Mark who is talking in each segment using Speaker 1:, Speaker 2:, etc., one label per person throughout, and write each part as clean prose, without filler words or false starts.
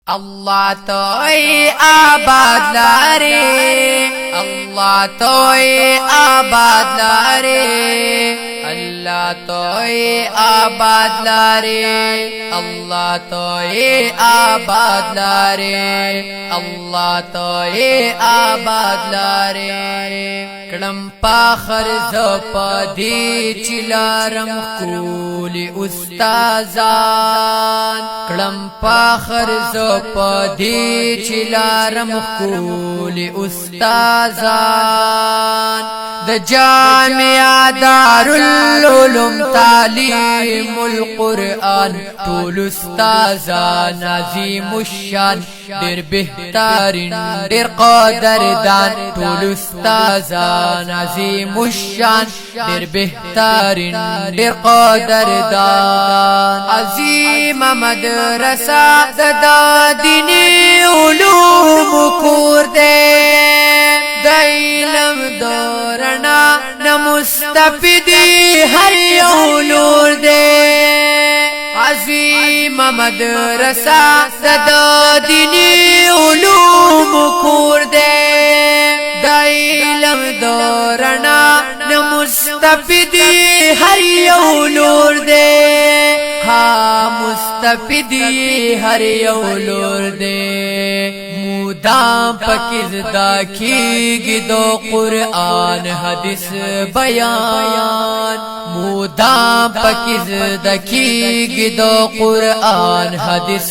Speaker 1: Allah toy abad lare, Allah toy abad lare, Allah toy abad lare, Allah toy abad lare, Allah toy abad lare. کړم پاخر زپدی چلارم کولی استادان، کړم پاخر زپدی چلارم کولی استادان. د جامع دارالعلوم تعلیم القرآن ټول استادان عظیم الشان ډېر بهترین ډېر قدردان ټول استادان عظیم الشان ډېر بهترین ډېر قدردان. عظیم مدرسه د دینی علوم کور دی، د علم دورنا نه مستفیدی هر یو لور دی. عظیم مدرسه د دینی علوم کور دی، د علم دورنا نه مستفیدی هر یو لور دی. ها مستفیدی هر یو لور دی. مدام پکی زدا کیگی دو قرآن حدیث بیان، مدام پکی زدا کیگی دو قرآن حدیث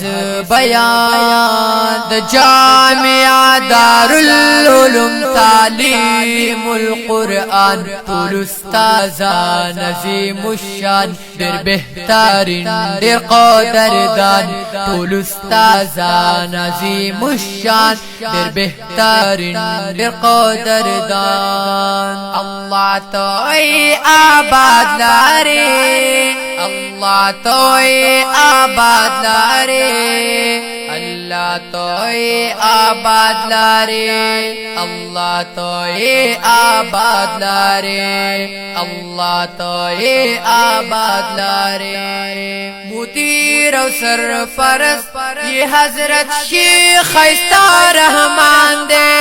Speaker 1: بیان. د جامع دارالعلوم تعلیم القرآن ټول استادان عظیم الشان ډېر بهترین ډېر قدردان ټول استادان عظیم الشان ډېر بهترین ډېر قدردان. الله توي آباد لاره، الله توي آباد لاره، الله توي آباد لاره، الله توي آباد لاره، الله توي آباد لاره. مدیر او سرپرست یہ حضرت شیخ خیستا رحمان دے،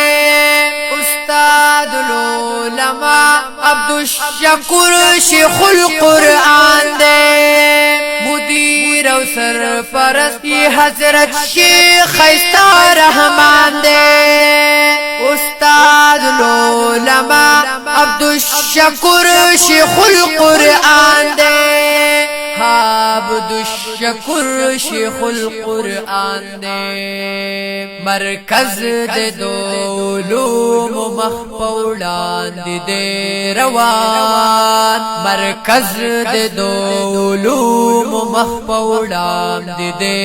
Speaker 1: استاد العلماء عبدالشکور شیخ القرآن دے. مدیر او سرپرست یہ حضرت شیخ خیستا رحمان دے، استاد العلماء عبدالشکور شیخ القرآن دے. عبدالشکور شیخ القرآن دے. مرکز دے دو علوم مخپوڑان دے روان، مرکز دے دو علوم مخپوڑان دے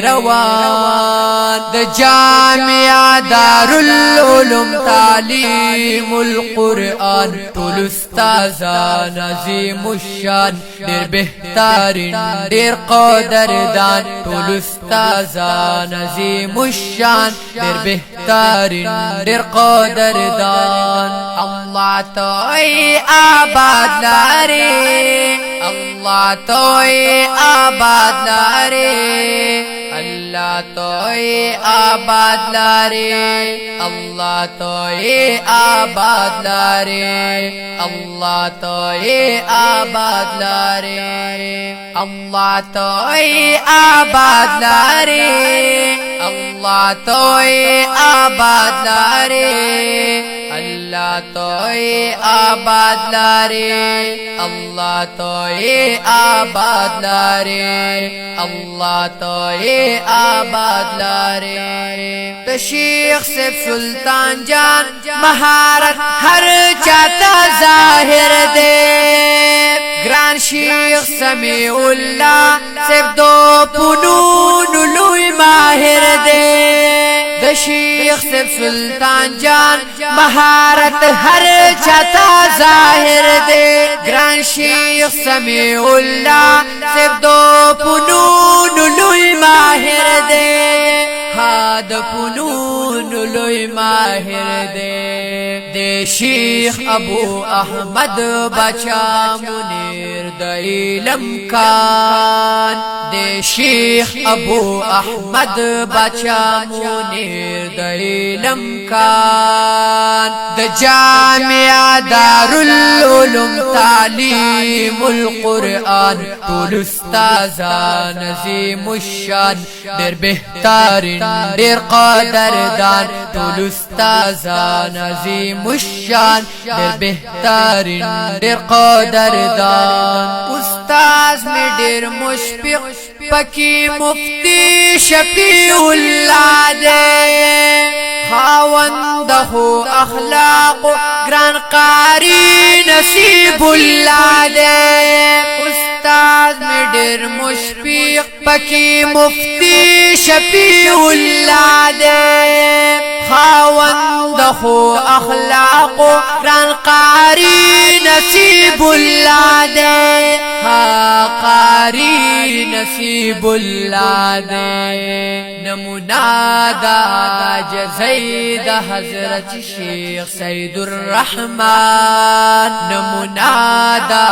Speaker 1: روان. د جامع دارالعلوم تعلیم القرآن ټول استادان عظیم الشان ډېر بهترین ډېر قدردان ټول استادان عظیم الشان ډېر بهترین ډېر قدردان. الله توي آباد لاره، الله توي آباد لاره، الله توي آباد لاره، الله توي آباد لاره، الله توي آباد لاره، الله توي آباد لاره، الله توي آباد لاره، الله توي آباد لاره، الله توي آباد لاره، الله توي آباد لاره. د شیخ سیف سلطان جان مہارت ہر چاہتا ظاہر دے، گران شیخ سمیع اللہ سیف دو فنون لوی ماہر دے. د شیخ سیف سلطان جان مہارت ہر چاہتا ظاہر دے، گران شیخ سمیع اللہ سیف دو فنون لوی ماہر دے. د فنون لوی ماہر دے. شیخ ابو احمد بچا منیر د علم کان د شیخ ابو احمد بچا منیر د علم کان د جامع دارالعلوم تعلیم القرآن ټول استادان عظیم الشان ډېر بهترین ډېر قدردان ټول استادان عظیم الشان ډېر بهترین ډېر قدردان استاد می ډېر مشفق پکې مفتی شفیع الله دې خاوند هو اخلاق ګران قاری نصیب الله دې استاد می ډېر مشفق پکې مفتی شفیع الله دې خاوند هو اخلاق ګران قاری نصیب الله دې قاری نصیب الله دې نمونا دا جزید حضرت شیخ سید الرحمن نمونا دا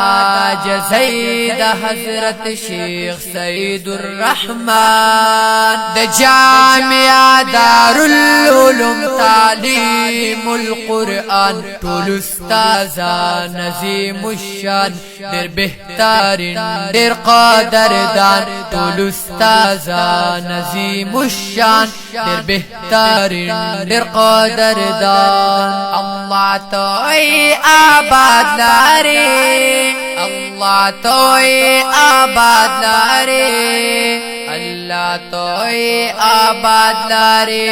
Speaker 1: جزید حضرت شیخ سید الرحمن د جامع دارالعلوم تعلیم القرآن ټول استادان عظیم الشان ډېر بهترین ډېر قدردان ټول استادان عظیم الشان ډېر بهترین ډېر قدردان الله توي آباد لاري الله توي آباد لاري الله توي آباد لاري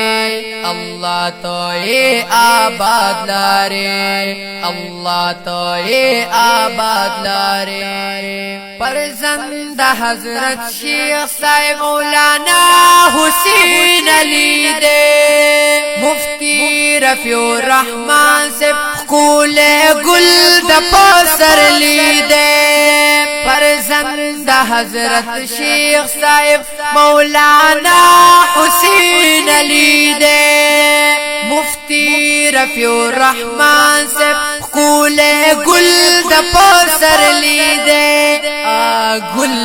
Speaker 1: الله توي آباد لاري الله توي آباد لاري فرزند حضرت شیخ صاحب مولانا حسین علی دے مفتی رفیع الرحمن سے کول گل د پسر لی دے فرزند حضرت شیخ صاحب مولانا حسین علی دے مفتی رفیع الرحمن سے کول گل د پسر لی دے گل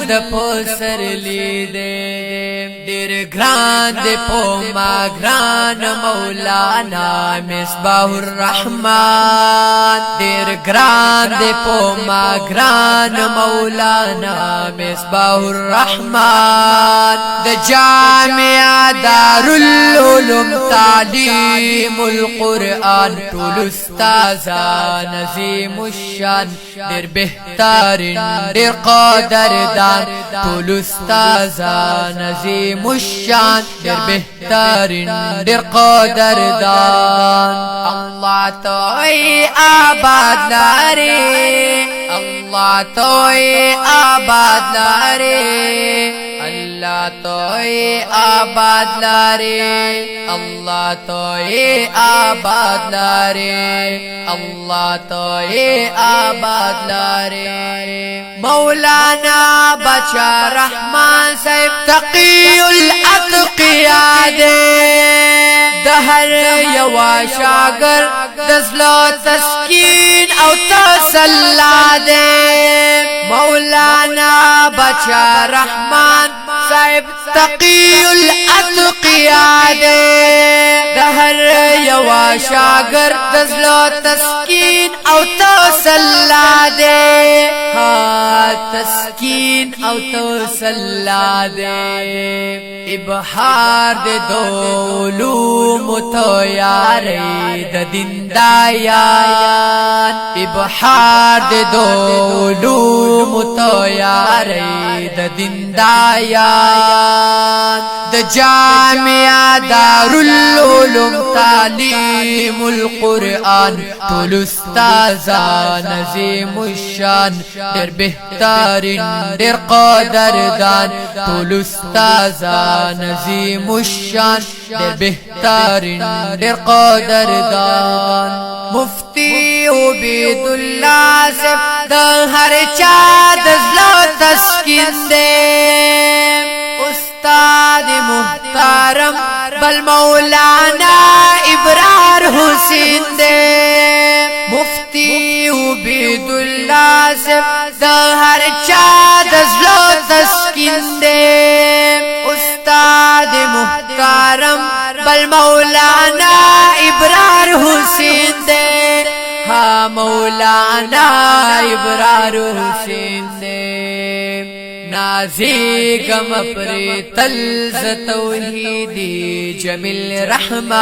Speaker 1: د پسر لی دے ډېر ګران دې په ما ګران مولانا مصباح الرحمن ډېر ګران دې په ما ګران مولانا مصباح الرحمن د جامع دارالعلوم تعلیم القرآن ټول استادان عظیم الشان ډېر بهترین ډېر قدردان ټول استادان عظیم الشان ډېر بهترین ډېر قدردان الله توي آباد لاري الله توي آباد لاري الله توي آباد لاري الله توي آباد لاري الله توي آباد لاري مولانا بچا رحمان صاحب تقی الاتقیاء دے دهر یوا شاگر دزلو تسکین او تسلا دے مولانا بچا رحمان صاحب تقی الاتقیاء دے دهر یوا شاگر دزلو تسکین او تسلا دے تسکین او تسلا دے ابحار دے دولوم تو یاری د دین دایان ابحار دے دولوم تو یاری د دین دایان د جامع دارالعلوم تعلیم القرآن ټول استادان عظیم الشان ډېر بهترین ډېر قدردان ټول استادان عظیم الشان ډېر بهترین ډېر قدردان مفتی عبید الله سے د هر چا د زړه تسکین دے استاد محترم بل مولانا ابرار حسین دے مفتی عبید الله الله د هر چا د زړه تسکین دے استاد محترم بل مولانا ابرار حسین دے ہا مولانا ابرار حسین دے نازیگم اپری تلز توحیدی جمیل رحمان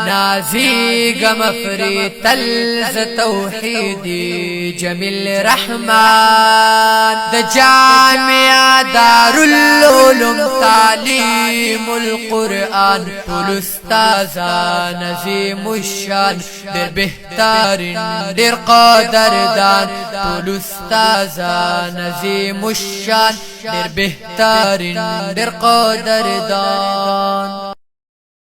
Speaker 1: نازیگم اپری تلز توحیدی جمیل رحمان د جامعہ دارالعلوم تعلیم القرآن طول استازان عظیم الشان در بہترین در قدردان طول استازان عظیم الشان در بہترین در قدردان